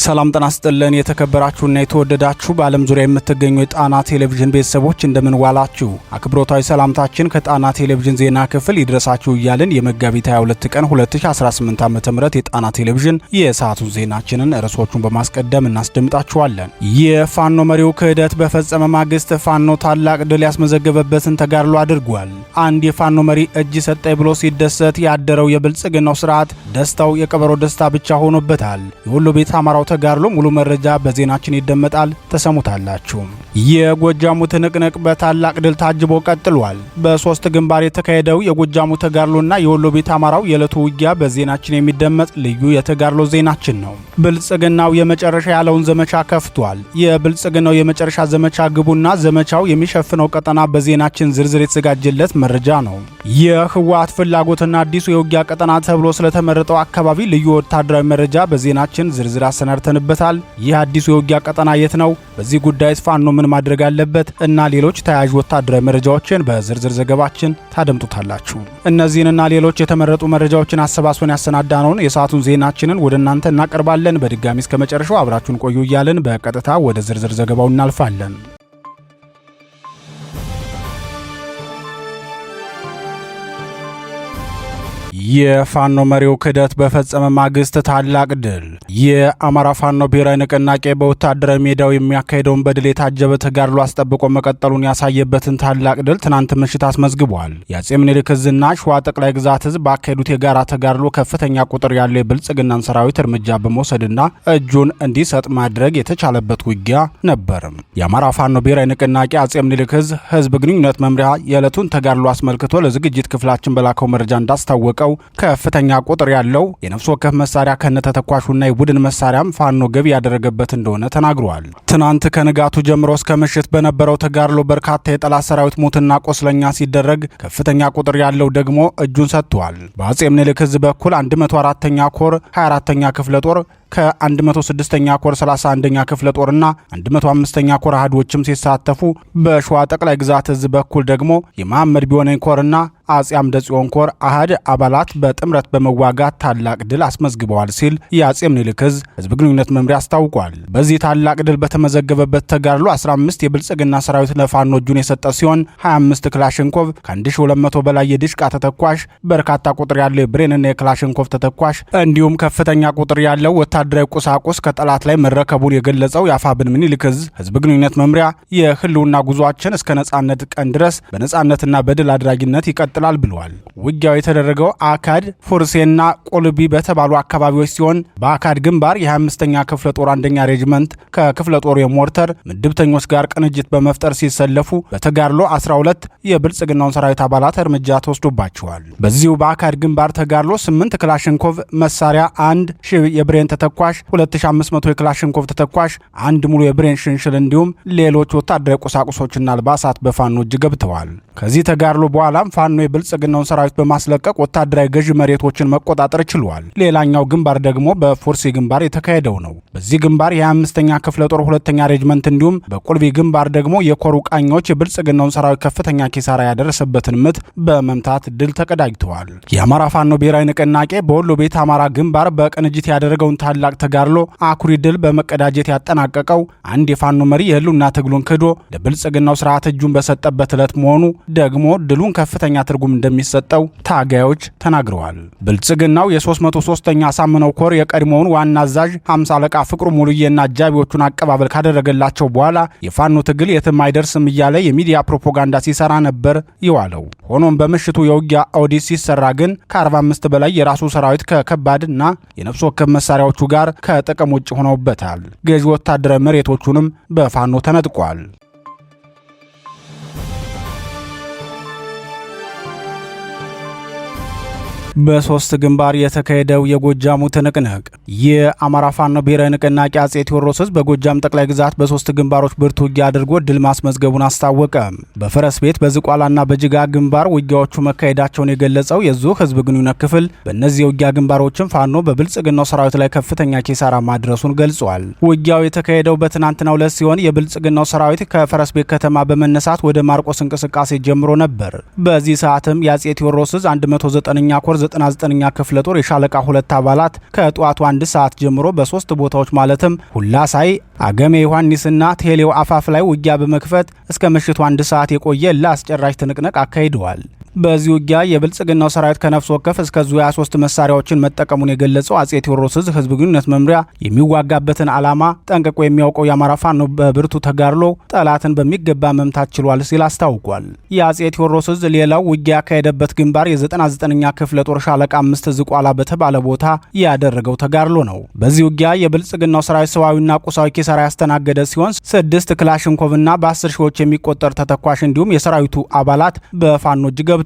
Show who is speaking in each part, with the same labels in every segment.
Speaker 1: ሰላም ጤና ይስጥልን የተከበራችሁና የተወደዳችሁ በዓለም ዙሪያ የምትገኙ የጣና ቴሌቪዥን ቤተሰቦች እንደምን ዋላችሁ። አክብሮታዊ ሰላምታችን ከጣና ቴሌቪዥን ዜና ክፍል ይድረሳችሁ እያልን የመጋቢት 22 ቀን 2018 ዓ.ም የጣና ቴሌቪዥን የሰዓቱን ዜናችንን ርዕሶቹን በማስቀደም እናስደምጣችኋለን። የፋኖ መሪው ክህደት በፈጸመ ማግስት ፋኖ ታላቅ ድል ያስመዘገበበትን ተጋድሎ አድርጓል። አንድ የፋኖ መሪ እጅ ሰጠኝ ብሎ ሲደሰት ያደረው የብልጽግናው ስርዓት ደስታው የቀበሮ ደስታ ብቻ ሆኖበታል። የወሎ ቤት አማራው ተጋድሎ ሙሉ መረጃ በዜናችን ይደመጣል፣ ተሰሙታላችሁ። የጎጃሙ ትንቅንቅ በታላቅ ድል ታጅቦ ቀጥሏል። በሶስት ግንባር የተካሄደው የጎጃሙ ተጋድሎና የወሎ ቤት አማራው የዕለቱ ውጊያ በዜናችን የሚደመጥ ልዩ የተጋድሎ ዜናችን ነው። ብልጽግናው የመጨረሻ ያለውን ዘመቻ ከፍቷል። የብልጽግናው የመጨረሻ ዘመቻ ግቡና ዘመቻው የሚሸፍነው ቀጠና በዜናችን ዝርዝር የተዘጋጀለት መረጃ ነው። የህወሓት ፍላጎትና አዲሱ የውጊያ ቀጠና ተብሎ ስለተመረጠው አካባቢ ልዩ ወታደራዊ መረጃ በዜናችን ዝርዝር አሰናድተንበታል። ይህ አዲሱ የውጊያ ቀጠና የት ነው? በዚህ ጉዳይ ፋኖ ምን ማድረግ አለበት? እና ሌሎች ተያያዥ ወታደራዊ መረጃዎችን በዝርዝር ዘገባችን ታደምጡታላችሁ። እነዚህንና ሌሎች የተመረጡ መረጃዎችን አሰባስበን ያሰናዳነውን የሰዓቱን ዜናችንን ወደ እናንተ እናቀርባለን። በድጋሚ እስከ መጨረሻው አብራችሁን ቆዩ እያልን በቀጥታ ወደ ዝርዝር ዘገባው እናልፋለን። የፋኖ መሪው ክህደት በፈጸመ ማግስት ታላቅ ድል። የአማራ ፋኖ ብሔራዊ ንቅናቄ በወታደራዊ ሜዳው የሚያካሄደውን በድል የታጀበ ተጋድሎ አስጠብቆ መቀጠሉን ያሳየበትን ታላቅ ድል ትናንት ምሽት አስመዝግቧል። የአጼ ምኒልክ ዕዝና ሸዋ ጠቅላይ ግዛት ዕዝ ባካሄዱት የጋራ ተጋድሎ ከፍተኛ ቁጥር ያለው የብልጽግናን ሰራዊት እርምጃ በመውሰድና እጁን እንዲሰጥ ማድረግ የተቻለበት ውጊያ ነበር። የአማራ ፋኖ ብሔራዊ ንቅናቄ አጼ ምኒልክ ዕዝ ህዝብ ግንኙነት መምሪያ የዕለቱን ተጋድሎ አስመልክቶ ለዝግጅት ክፍላችን በላከው መረጃ እንዳስታወቀው ከፍተኛ ቁጥር ያለው የነፍስ ወከፍ መሳሪያ ከነተተኳሹና የቡድን መሳሪያም ፋኖ ገቢ ያደረገበት እንደሆነ ተናግሯል። ትናንት ከንጋቱ ጀምሮ እስከ ምሽት በነበረው ተጋድሎ በርካታ የጠላት ሰራዊት ሞትና ቆስለኛ ሲደረግ ከፍተኛ ቁጥር ያለው ደግሞ እጁን ሰጥቷል። በአጼ ምኒልክ ዕዝ በኩል 104ኛ ኮር 24ኛ ክፍለ ጦር ከ106ኛ ኮር 31ኛ ክፍለ ጦርና 105ኛ ኮር አህዶችም ሲሳተፉ በሸዋ ጠቅላይ ግዛት ዕዝ በኩል ደግሞ የመሐመድ ቢሆነኝ ኮርና አጼ አምደ ጽዮን ኮር አሃድ አባላት በጥምረት በመዋጋት ታላቅ ድል አስመዝግበዋል ሲል የአጼ ምኒልክ ዕዝ ህዝብ ግንኙነት መምሪያ አስታውቋል። በዚህ ታላቅ ድል በተመዘገበበት ተጋድሎ 15 የብልጽግና ሰራዊት ለፋኖ እጁን የሰጠ ሲሆን 25 ክላሽንኮቭ ከ1200 በላይ የድሽቃ ተተኳሽ፣ በርካታ ቁጥር ያለው የብሬንና የክላሽንኮቭ ተተኳሽ እንዲሁም ከፍተኛ ቁጥር ያለው ወታደራዊ ቁሳቁስ ከጠላት ላይ መረከቡን የገለጸው የአፋብን ምኒልክ ዕዝ ህዝብ ግንኙነት መምሪያ የህልውና ጉዟችን እስከ ነጻነት ቀን ድረስ በነጻነትና በድል አድራጊነት ይቀጥላል ብለዋል። ውጊያው የተደረገው አካድ፣ ፉርሴና ቁልቢ በተባሉ አካባቢዎች ሲሆን በአካድ ግንባር የ25ኛ ክፍለ ጦር አንደኛ ሬጅመንት ከክፍለ ጦሩ የሞርተር ምድብተኞች ጋር ቅንጅት በመፍጠር ሲሰለፉ በተጋድሎ 12 የብልጽግናውን ሰራዊት አባላት እርምጃ ተወስዶባቸዋል። በዚሁ በአካድ ግንባር ተጋድሎ 8 ክላሽንኮቭ መሳሪያ፣ 1000 የብሬን ተተኳሽ፣ 2500 የክላሽንኮቭ ተተኳሽ፣ አንድ ሙሉ የብሬን ሽንሽል እንዲሁም ሌሎች ወታደራዊ ቁሳቁሶችና አልባሳት በፋኖ እጅ ገብተዋል። ከዚህ ተጋድሎ በኋላም ፋኖ የብልጽግናውን ሰራዊት በማስለቀቅ ወታደራዊ ገዥ መሬቶችን መቆጣጠር ችሏል። ሌላኛው ግንባር ደግሞ በፉርሲ ግንባር የተካሄደው ነው። በዚህ ግንባር የ25ኛ ክፍለ ጦር 2ኛ ሬጅመንት እንዲሁም በቁልቢ ግንባር ደግሞ የኮሩ ቃኞች የብልጽግናውን ሰራዊት ከፍተኛ ኪሳራ ያደረሰበትን ምት በመምታት ድል ተቀዳጅተዋል። የአማራ ፋኖ ብሔራዊ ንቅናቄ በወሎ ቤት አማራ ግንባር በቅንጅት ያደረገውን ታላቅ ተጋድሎ አኩሪ ድል በመቀዳጀት ያጠናቀቀው አንድ የፋኖ መሪ የህልውና ትግሉን ክዶ ለብልጽግናው ስርዓት እጁን በሰጠበት ዕለት መሆኑ ደግሞ ድሉን ከፍተኛ ትርጉም እንደሚሰጠው ታጋዮች ተናግረዋል። ብልጽግናው የ303ኛ አሳምነው ኮር የቀድሞውን ዋና አዛዥ 50 አለቃ ፍቅሩ ሙሉዬና አጃቢዎቹን አቀባበል ካደረገላቸው በኋላ የፋኖ ትግል የትም አይደርስም እያለ የሚዲያ ፕሮፓጋንዳ ሲሰራ ነበር የዋለው። ሆኖም በምሽቱ የውጊያ ኦዲት ሲሰራ ግን ከ45 በላይ የራሱ ሰራዊት ከከባድና የነፍስ ወከፍ መሳሪያዎቹ ጋር ከጥቅም ውጭ ሆነውበታል። ገዢ ወታደራዊ መሬቶቹንም በፋኖ ተነጥቋል። በሶስት ግንባር የተካሄደው የጎጃሙ ትንቅንቅ። የአማራ ፋኖ ብሔራዊ ንቅናቄ አጼ ቴዎድሮስ ዕዝ በጎጃም ጠቅላይ ግዛት በሶስት ግንባሮች ብርቱ ውጊያ አድርጎ ድል ማስመዝገቡን አስታወቀ። በፈረስ ቤት በዝቋላና በጅጋ ግንባር ውጊያዎቹ መካሄዳቸውን የገለጸው የዙ ህዝብ ግንኙነት ክፍል በእነዚህ የውጊያ ግንባሮችም ፋኖ በብልጽግናው ሰራዊት ላይ ከፍተኛ ኪሳራ ማድረሱን ገልጿል። ውጊያው የተካሄደው በትናንትናው ዕለት ሲሆን የብልጽግናው ሰራዊት ከፈረስ ቤት ከተማ በመነሳት ወደ ማርቆስ እንቅስቃሴ ጀምሮ ነበር። በዚህ ሰዓትም የአጼ ቴዎድሮስ ዕዝ 109ኛ ኮር 99ኛ ክፍለ ጦር የሻለቃ 2 አባላት ከጧቱ 1 ሰዓት ጀምሮ በ3 ቦታዎች ማለትም ሁላሳይ፣ አገሜ ዮሐንስና ቴሌው አፋፍ ላይ ውጊያ በመክፈት እስከ ምሽቱ 1 ሰዓት የቆየ ለአስጨራሽ ትንቅንቅ አካሂደዋል። በዚህ ውጊያ የብልጽግናው ሰራዊት ከነፍስ ወከፍ እስከ ዙ 23 መሳሪያዎችን መጠቀሙን የገለጸው አጼ ቴዎድሮስ ዕዝ ህዝብ ግንኙነት መምሪያ የሚዋጋበትን ዓላማ ጠንቅቆ የሚያውቀው የአማራ ፋኖ በብርቱ ተጋድሎ ጠላትን በሚገባ መምታት ችሏል ሲል አስታውቋል። የአጼ ቴዎድሮስ ዕዝ ሌላው ውጊያ ያካሄደበት ግንባር የ99ኛ ክፍለ ጦር ሻለቃ 5 ዝቋላ በተባለ ቦታ ያደረገው ተጋድሎ ነው። በዚህ ውጊያ የብልጽግናው ሰራዊት ሰዋዊና ቁሳዊ ኪሳራ ያስተናገደ ሲሆን 6 ክላሽንኮቭና በ10 ሺዎች የሚቆጠር ተተኳሽ እንዲሁም የሰራዊቱ አባላት በፋኖ እጅ ገብተዋል።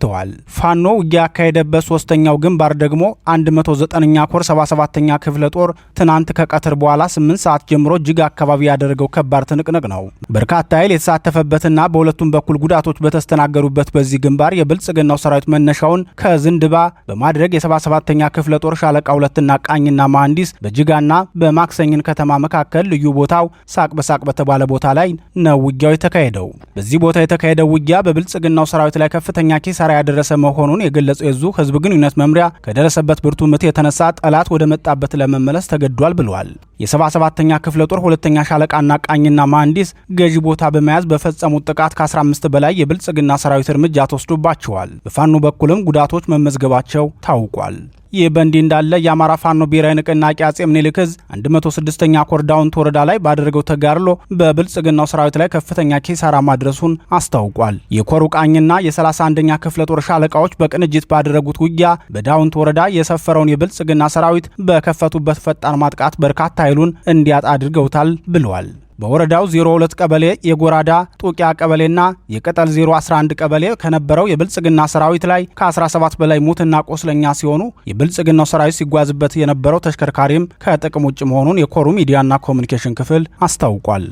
Speaker 1: ፋኖ ውጊያ ያካሄደበት 3ኛው ግንባር ደግሞ 109ኛ ኮር 77ኛ ክፍለ ጦር ትናንት ከቀትር በኋላ 8 ሰዓት ጀምሮ ጅጋ አካባቢ ያደረገው ከባድ ትንቅንቅ ነው። በርካታ ኃይል የተሳተፈበትና በሁለቱም በኩል ጉዳቶች በተስተናገዱበት በዚህ ግንባር የብልጽግናው ሰራዊት መነሻውን ከዝንድባ በማድረግ የ77ኛ ክፍለ ጦር ሻለቃ 2ና ቃኝና መሐንዲስ በጅጋና በማክሰኝን ከተማ መካከል ልዩ ቦታው ሳቅ በሳቅ በተባለ ቦታ ላይ ነው ውጊያው የተካሄደው። በዚህ ቦታ የተካሄደው ውጊያ በብልጽግናው ሰራዊት ላይ ከፍተኛ ኪሳራ ያደረሰ መሆኑን የገለጸው የዙ ህዝብ ግንኙነት መምሪያ ከደረሰበት ብርቱ ምት የተነሳ ጠላት ወደ መጣበት ለመመለስ ተገዷል ብለዋል። የ77ኛ ክፍለ ጦር 2ኛ ሻለቃና ቃኝና መሐንዲስ ገዢ ቦታ በመያዝ በፈጸሙት ጥቃት ከ15 በላይ የብልጽግና ሰራዊት እርምጃ ተወስዶባቸዋል። በፋኖ በኩልም ጉዳቶች መመዝገባቸው ታውቋል። ይህ በእንዲህ እንዳለ የአማራ ፋኖ ብሔራዊ ንቅናቄ አጼ ምኒልክ ዕዝ 106ኛ ኮር ዳውንት ወረዳ ላይ ባደረገው ተጋድሎ በብልጽግናው ሰራዊት ላይ ከፍተኛ ኪሳራ ማድረሱን አስታውቋል። የኮሩ ቃኝና የ31ኛ ክፍለ ጦር ሻለቃዎች በቅንጅት ባደረጉት ውጊያ በዳውንት ወረዳ የሰፈረውን የብልጽግና ሰራዊት በከፈቱበት ፈጣን ማጥቃት በርካታ ኃይሉን እንዲያጣ አድርገውታል ብለዋል። በወረዳው 02 ቀበሌ የጎራዳ ጡቂያ ቀበሌና የቀጠል 011 ቀበሌ ከነበረው የብልጽግና ሰራዊት ላይ ከ17 በላይ ሙትና ቆስለኛ ሲሆኑ የብልጽግናው ሰራዊት ሲጓዝበት የነበረው ተሽከርካሪም ከጥቅም ውጭ መሆኑን የኮሩ ሚዲያና ኮሚኒኬሽን ክፍል አስታውቋል።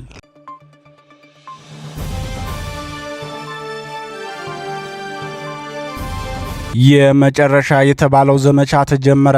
Speaker 1: የመጨረሻ የተባለው ዘመቻ ተጀመረ።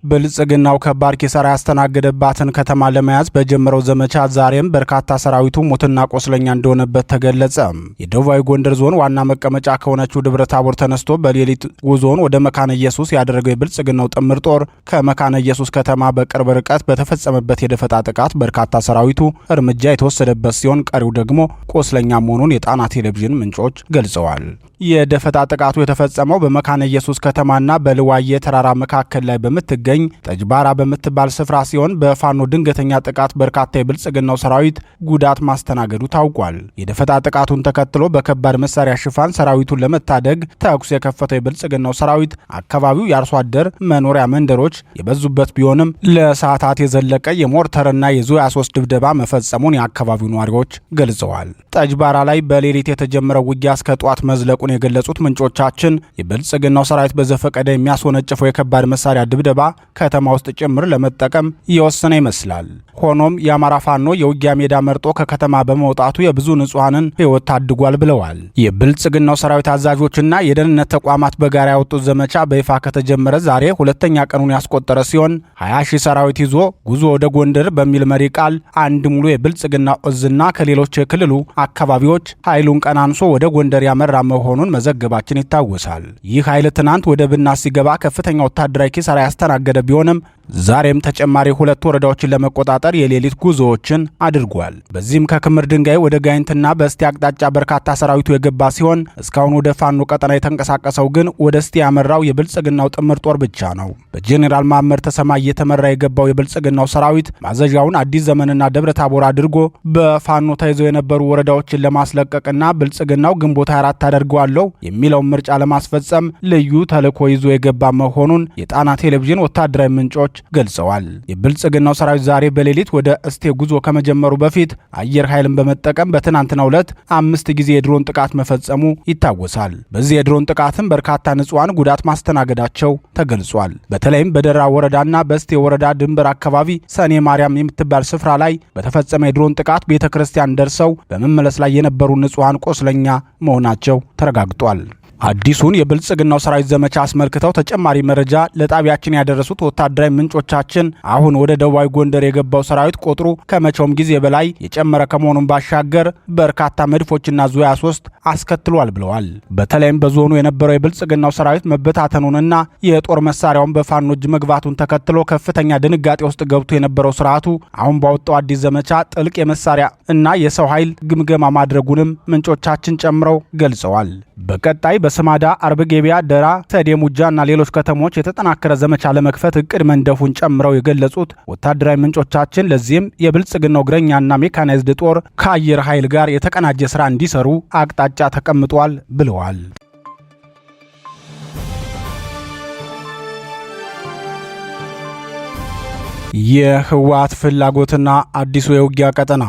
Speaker 1: ብልጽግናው ከባድ ኪሳራ ያስተናገደባትን ከተማ ለመያዝ በጀመረው ዘመቻ ዛሬም በርካታ ሰራዊቱ ሞትና ቆስለኛ እንደሆነበት ተገለጸ። የደቡባዊ ጎንደር ዞን ዋና መቀመጫ ከሆነችው ደብረ ታቦር ተነስቶ በሌሊት ጉዞውን ወደ መካነ ኢየሱስ ያደረገው የብልጽግናው ጥምር ጦር ከመካነ ኢየሱስ ከተማ በቅርብ ርቀት በተፈጸመበት የደፈጣ ጥቃት በርካታ ሰራዊቱ እርምጃ የተወሰደበት ሲሆን ቀሪው ደግሞ ቆስለኛ መሆኑን የጣና ቴሌቪዥን ምንጮች ገልጸዋል። የደፈጣ ጥቃቱ የተፈጸመው በመካነ ኢየሱስ ከተማና በልዋየ ተራራ መካከል ላይ በምትገኝ ጠጅባራ በምትባል ስፍራ ሲሆን በፋኖ ድንገተኛ ጥቃት በርካታ የብልጽግናው ሰራዊት ጉዳት ማስተናገዱ ታውቋል። የደፈጣ ጥቃቱን ተከትሎ በከባድ መሳሪያ ሽፋን ሰራዊቱን ለመታደግ ተኩስ የከፈተው የብልጽግናው ሰራዊት አካባቢው የአርሶ አደር መኖሪያ መንደሮች የበዙበት ቢሆንም ለሰዓታት የዘለቀ የሞርተርና የዙ 23 ድብደባ መፈጸሙን የአካባቢው ነዋሪዎች ገልጸዋል። ጠጅባራ ላይ በሌሊት የተጀመረው ውጊያ እስከ ጧት መዝለቁን የገለጹት ምንጮቻችን የብልጽግናው ሰራዊት በዘፈቀደ የሚያስወነጭፈው የከባድ መሳሪያ ድብደባ ከተማ ውስጥ ጭምር ለመጠቀም የወሰነ ይመስላል። ሆኖም የአማራ ፋኖ የውጊያ ሜዳ መርጦ ከከተማ በመውጣቱ የብዙ ንጹሐንን ሕይወት ታድጓል ብለዋል። የብልጽግናው ሰራዊት አዛዦችና የደህንነት ተቋማት በጋራ ያወጡት ዘመቻ በይፋ ከተጀመረ ዛሬ 2ኛ ቀኑን ያስቆጠረ ሲሆን 20 ሺህ ሰራዊት ይዞ ጉዞ ወደ ጎንደር በሚል መሪ ቃል አንድ ሙሉ የብልጽግና ዕዝና ከሌሎች የክልሉ አካባቢዎች ኃይሉን ቀናንሶ ወደ ጎንደር ያመራ መሆኑን መዘገባችን ይታወሳል። ይህ ኃይል ትናንት ወደ ብናት ሲገባ ከፍተኛ ወታደራዊ ኪሳራ ያስተናገደ ቢሆንም ዛሬም ተጨማሪ 2 ወረዳዎችን ለመቆጣጠር የሌሊት ጉዞዎችን አድርጓል። በዚህም ከክምር ድንጋይ ወደ ጋይንትና በእስቴ አቅጣጫ በርካታ ሰራዊቱ የገባ ሲሆን እስካሁን ወደ ፋኖ ቀጠና የተንቀሳቀሰው ግን ወደ እስቴ ያመራው የብልጽግናው ጥምር ጦር ብቻ ነው። በጄኔራል ማመር ተሰማ እየተመራ የገባው የብልጽግናው ሰራዊት ማዘዣውን አዲስ ዘመንና ደብረ ታቦር አድርጎ በፋኖ ተይዘው የነበሩ ወረዳዎችን ለማስለቀቅና ብልጽግናው ግንቦት 24 አደርገዋለሁ የሚለውን ምርጫ ለማስፈጸም ልዩ ተልዕኮ ይዞ የገባ መሆኑን የጣና ቴሌቪዥን ወታደራዊ ምንጮች ገልጸዋል። የብልጽግናው ሰራዊት ዛሬ በሌሊት ወደ እስቴ ጉዞ ከመጀመሩ በፊት አየር ኃይልን በመጠቀም በትናንትናው ዕለት 5 ጊዜ የድሮን ጥቃት መፈጸሙ ይታወሳል። በዚህ የድሮን ጥቃትም በርካታ ንጹሃን ጉዳት ማስተናገዳቸው ተገልጿል። በተለይም በደራ ወረዳና በእስቴ ወረዳ ድንበር አካባቢ ሰኔ ማርያም የምትባል ስፍራ ላይ በተፈጸመ የድሮን ጥቃት ቤተክርስቲያን ደርሰው በመመለስ ላይ የነበሩ ንጹሃን ቆስለኛ መሆናቸው ተረጋግጧል። አዲሱን የብልጽግናው ሰራዊት ዘመቻ አስመልክተው ተጨማሪ መረጃ ለጣቢያችን ያደረሱት ወታደራዊ ምንጮቻችን አሁን ወደ ደቡባዊ ጎንደር የገባው ሰራዊት ቁጥሩ ከመቼውም ጊዜ በላይ የጨመረ ከመሆኑን ባሻገር በርካታ መድፎችና ዙ 23 አስከትሏል ብለዋል። በተለይም በዞኑ የነበረው የብልጽግናው ሰራዊት መበታተኑንና የጦር መሳሪያውን በፋኖ እጅ መግባቱን ተከትሎ ከፍተኛ ድንጋጤ ውስጥ ገብቶ የነበረው ስርዓቱ አሁን ባወጣው አዲስ ዘመቻ ጥልቅ የመሳሪያ እና የሰው ኃይል ግምገማ ማድረጉንም ምንጮቻችን ጨምረው ገልጸዋል። በቀጣይ በስማዳ፣ አርብ ገበያ፣ ደራ፣ ሰዴ ሙጃ እና ሌሎች ከተሞች የተጠናከረ ዘመቻ ለመክፈት እቅድ መንደፉን ጨምረው የገለጹት ወታደራዊ ምንጮቻችን ለዚህም የብልጽግናው እግረኛና ሜካናይዝድ ጦር ከአየር ኃይል ጋር የተቀናጀ ስራ እንዲሰሩ አቅጣጫ ተቀምጧል ብለዋል። የህወሓት ፍላጎትና አዲሱ የውጊያ ቀጠና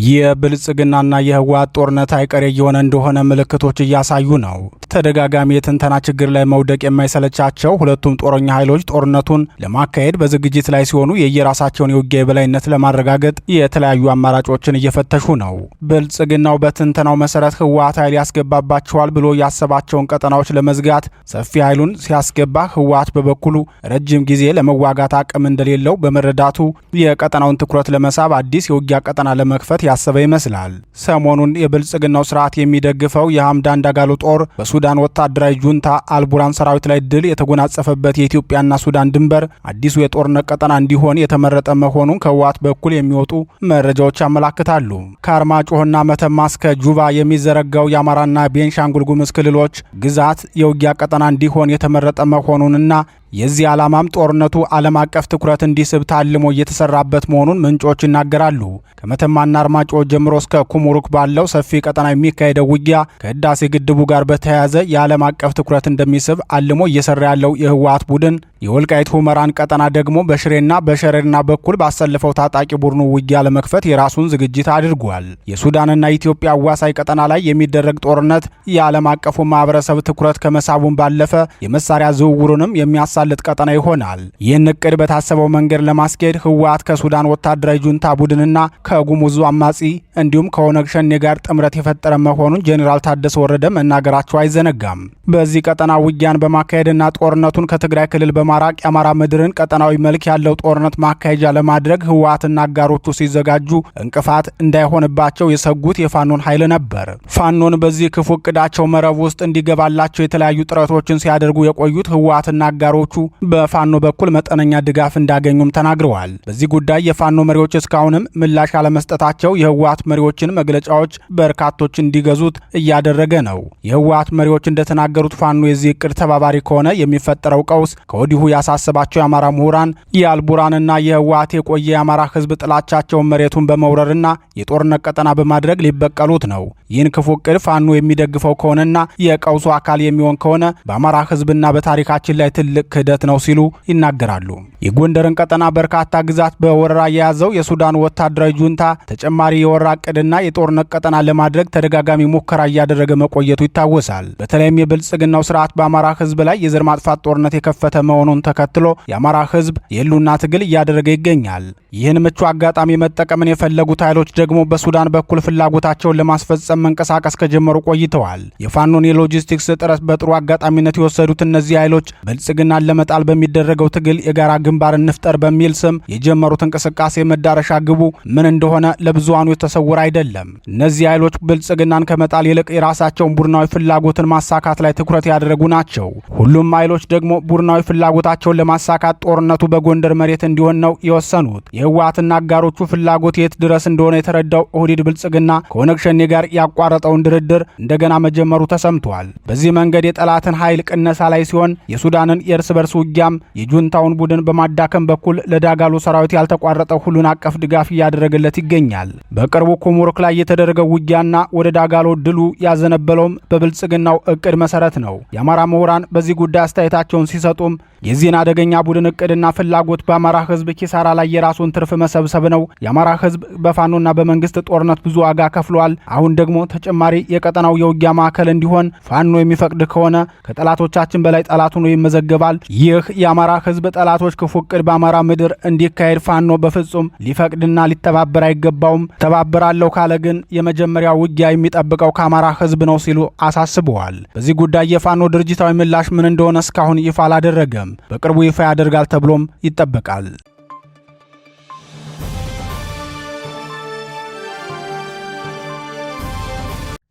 Speaker 1: የብልጽግናና የህወሓት ጦርነት አይቀሬ እየሆነ እንደሆነ ምልክቶች እያሳዩ ነው። ተደጋጋሚ የትንተና ችግር ላይ መውደቅ የማይሰለቻቸው ሁለቱም ጦረኛ ኃይሎች ጦርነቱን ለማካሄድ በዝግጅት ላይ ሲሆኑ የየራሳቸውን የውጊያ የበላይነት ለማረጋገጥ የተለያዩ አማራጮችን እየፈተሹ ነው። ብልጽግናው በትንተናው መሰረት ህወሓት ኃይል ያስገባባቸዋል ብሎ ያሰባቸውን ቀጠናዎች ለመዝጋት ሰፊ ኃይሉን ሲያስገባ፣ ህወሓት በበኩሉ ረጅም ጊዜ ለመዋጋት አቅም እንደሌለው በመረዳቱ የቀጠናውን ትኩረት ለመሳብ አዲስ የውጊያ ቀጠና ለመክፈት ያሰበ ይመስላል። ሰሞኑን የብልጽግናው ስርዓት የሚደግፈው የሐምዳን ዳጋሎ ጦር በሱዳን ወታደራዊ ጁንታ አልቡራን ሰራዊት ላይ ድል የተጎናጸፈበት የኢትዮጵያና ሱዳን ድንበር አዲሱ የጦርነት ቀጠና እንዲሆን የተመረጠ መሆኑን ከህወሓት በኩል የሚወጡ መረጃዎች ያመላክታሉ። ከአርማጭሆና መተማ እስከ ጁባ የሚዘረጋው የአማራና ቤንሻንጉል ጉሙዝ ክልሎች ግዛት የውጊያ ቀጠና እንዲሆን የተመረጠ መሆኑንና የዚህ ዓላማም ጦርነቱ ዓለም አቀፍ ትኩረት እንዲስብ ታልሞ እየተሰራበት መሆኑን ምንጮች ይናገራሉ። ከመተማና አርማጭሆ ጀምሮ እስከ ኩሙሩክ ባለው ሰፊ ቀጠና የሚካሄደው ውጊያ ከህዳሴ ግድቡ ጋር በተያያዘ የዓለም አቀፍ ትኩረት እንደሚስብ አልሞ እየሰራ ያለው የህወሓት ቡድን የወልቃይት ሁመራን ቀጠና ደግሞ በሽሬና በሸረሪና በኩል ባሰለፈው ታጣቂ ቡድኑ ውጊያ ለመክፈት የራሱን ዝግጅት አድርጓል። የሱዳንና ኢትዮጵያ አዋሳኝ ቀጠና ላይ የሚደረግ ጦርነት የዓለም አቀፉ ማህበረሰብ ትኩረት ከመሳቡን ባለፈ የመሳሪያ ዝውውሩንም የሚያሳልጥ ቀጠና ይሆናል። ይህን እቅድ በታሰበው መንገድ ለማስኬድ ህወሓት ከሱዳን ወታደራዊ ጁንታ ቡድንና ከጉሙዙ አማጺ እንዲሁም ከኦነግ ሸኔ ጋር ጥምረት የፈጠረ መሆኑን ጄኔራል ታደሰ ወረደ መናገራቸው አይዘነጋም። በዚህ ቀጠና ውጊያን በማካሄድና ጦርነቱን ከትግራይ ክልል በማራቅ የአማራ ምድርን ቀጠናዊ መልክ ያለው ጦርነት ማካሄጃ ለማድረግ ህወሓትና አጋሮቹ ሲዘጋጁ እንቅፋት እንዳይሆንባቸው የሰጉት የፋኖን ኃይል ነበር። ፋኖን በዚህ ክፉ እቅዳቸው መረብ ውስጥ እንዲገባላቸው የተለያዩ ጥረቶችን ሲያደርጉ የቆዩት ህወሓትና አጋሮቹ በፋኖ በኩል መጠነኛ ድጋፍ እንዳገኙም ተናግረዋል። በዚህ ጉዳይ የፋኖ መሪዎች እስካሁንም ምላሽ አለመስጠታቸው የህወሓት መሪዎችን መግለጫዎች በርካቶች እንዲገዙት እያደረገ ነው። የህወሓት መሪዎች እንደተናገሩት ፋኖ የዚህ እቅድ ተባባሪ ከሆነ የሚፈጠረው ቀውስ ከወዲሁ ያሳሰባቸው የአማራ ምሁራን የአልቡራንና የህወሓት የቆየ የአማራ ህዝብ ጥላቻቸውን መሬቱን በመውረርና የጦርነት ቀጠና በማድረግ ሊበቀሉት ነው። ይህን ክፉ እቅድ ፋኖ የሚደግፈው ከሆነና የቀውሱ አካል የሚሆን ከሆነ በአማራ ህዝብና በታሪካችን ላይ ትልቅ ክህደት ነው ሲሉ ይናገራሉ። የጎንደርን ቀጠና በርካታ ግዛት በወረራ የያዘው የሱዳን ወታደራዊ ጁንታ ተጨማሪ የወረራ እቅድና የጦርነት ቀጠና ለማድረግ ተደጋጋሚ ሙከራ እያደረገ መቆየቱ ይታወሳል። በተለይም የብልጽግናው ስርዓት በአማራ ህዝብ ላይ የዘር ማጥፋት ጦርነት የከፈተ መሆኑን ተከትሎ የአማራ ህዝብ የህልውና ትግል እያደረገ ይገኛል። ይህን ምቹ አጋጣሚ መጠቀምን የፈለጉት ኃይሎች ደግሞ በሱዳን በኩል ፍላጎታቸውን ለማስፈጸም መንቀሳቀስ ከጀመሩ ቆይተዋል። የፋኖን የሎጂስቲክስ እጥረት በጥሩ አጋጣሚነት የወሰዱት እነዚህ ኃይሎች ብልጽግናን ለመጣል በሚደረገው ትግል የጋራ ግንባር እንፍጠር በሚል ስም የጀመሩት እንቅስቃሴ መዳረሻ ግቡ ምን እንደሆነ ለብዙሃኑ የተሰወረ አይደለም። እነዚህ ኃይሎች ብልጽግናን ከመጣል ይልቅ የራሳቸውን ቡድናዊ ፍላጎትን ማሳካት ላይ ትኩረት ያደረጉ ናቸው። ሁሉም ኃይሎች ደግሞ ቡድናዊ ፍላጎታቸውን ለማሳካት ጦርነቱ በጎንደር መሬት እንዲሆን ነው የወሰኑት። የህወሓትና አጋሮቹ ፍላጎት የት ድረስ እንደሆነ የተረዳው ኦህዴድ ብልጽግና ከኦነግ ሸኔ ጋር ያቋረጠውን ድርድር እንደገና መጀመሩ ተሰምቷል። በዚህ መንገድ የጠላትን ኃይል ቅነሳ ላይ ሲሆን የሱዳንን የእርስ በርስ ውጊያም የጁንታውን ቡድን በማዳከም በኩል ለዳጋሎ ሰራዊት ያልተቋረጠው ሁሉን አቀፍ ድጋፍ እያደረገለት ይገኛል። በቅርቡ ኩሙሩክ ላይ የተደረገው ውጊያና ወደ ዳጋሎ ድሉ ያዘነበለውም በብልጽግናው እቅድ መሰረት ነው። የአማራ ምሁራን በዚህ ጉዳይ አስተያየታቸውን ሲሰጡም የዚህን አደገኛ ቡድን እቅድና ፍላጎት በአማራ ህዝብ ኪሳራ ላይ የራሱን ትርፍ መሰብሰብ ነው። የአማራ ህዝብ በፋኖና በመንግስት ጦርነት ብዙ ዋጋ ከፍሏል። አሁን ደግሞ ተጨማሪ የቀጠናው የውጊያ ማዕከል እንዲሆን ፋኖ የሚፈቅድ ከሆነ ከጠላቶቻችን በላይ ጠላት ሆኖ ይመዘገባል። ይህ የአማራ ህዝብ ጠላቶች ክፉ ዕቅድ በአማራ ምድር እንዲካሄድ ፋኖ በፍጹም ሊፈቅድና ሊተባበር አይገባውም። ተባበራለሁ ካለ ግን የመጀመሪያ ውጊያ የሚጠብቀው ከአማራ ህዝብ ነው ሲሉ አሳስበዋል። በዚህ ጉዳይ የፋኖ ድርጅታዊ ምላሽ ምን እንደሆነ እስካሁን ይፋ አላደረገም። በቅርቡ ይፋ ያደርጋል ተብሎም ይጠበቃል።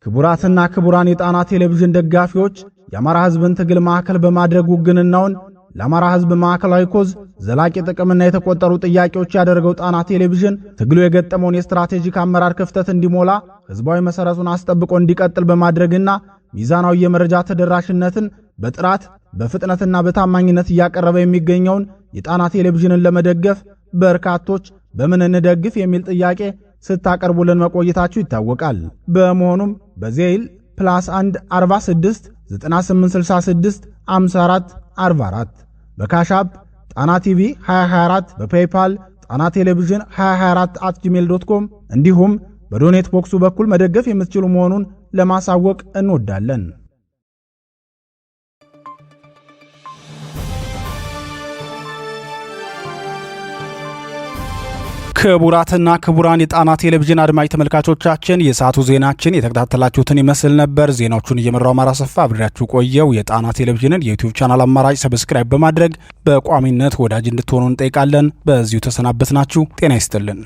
Speaker 1: ክቡራትና ክቡራን የጣና ቴሌቪዥን ደጋፊዎች የአማራ ህዝብን ትግል ማዕከል በማድረግ ውግንናውን ለአማራ ህዝብ ማዕከላዊ ኮዝ ዘላቂ ጥቅምና የተቆጠሩ ጥያቄዎች ያደረገው ጣና ቴሌቪዥን ትግሉ የገጠመውን የስትራቴጂክ አመራር ክፍተት እንዲሞላ ህዝባዊ መሰረቱን አስጠብቆ እንዲቀጥል በማድረግና ሚዛናዊ የመረጃ ተደራሽነትን በጥራት በፍጥነትና በታማኝነት እያቀረበ የሚገኘውን የጣና ቴሌቪዥንን ለመደገፍ በርካቶች በምን እንደግፍ የሚል ጥያቄ ስታቀርቡልን መቆየታችሁ ይታወቃል። በመሆኑም በዜል +1 46 9866 54 44 በካሻፕ ጣና ቲቪ 2024 በፔይፓል ጣና ቴሌቪዥን 2024@gmail.com እንዲሁም በዶኔት ቦክሱ በኩል መደገፍ የምትችሉ መሆኑን ለማሳወቅ እንወዳለን። ክቡራትና ክቡራን የጣና ቴሌቪዥን አድማጭ ተመልካቾቻችን የሰዓቱ ዜናችን የተከታተላችሁትን ይመስል ነበር። ዜናዎቹን እየመራው አማራ ሰፋ አብሬያችሁ ቆየው። የጣና ቴሌቪዥንን የዩቲዩብ ቻናል አማራጭ ሰብስክራይብ በማድረግ በቋሚነት ወዳጅ እንድትሆኑ እንጠይቃለን። በዚሁ ተሰናበትናችሁ። ጤና ይስጥልን።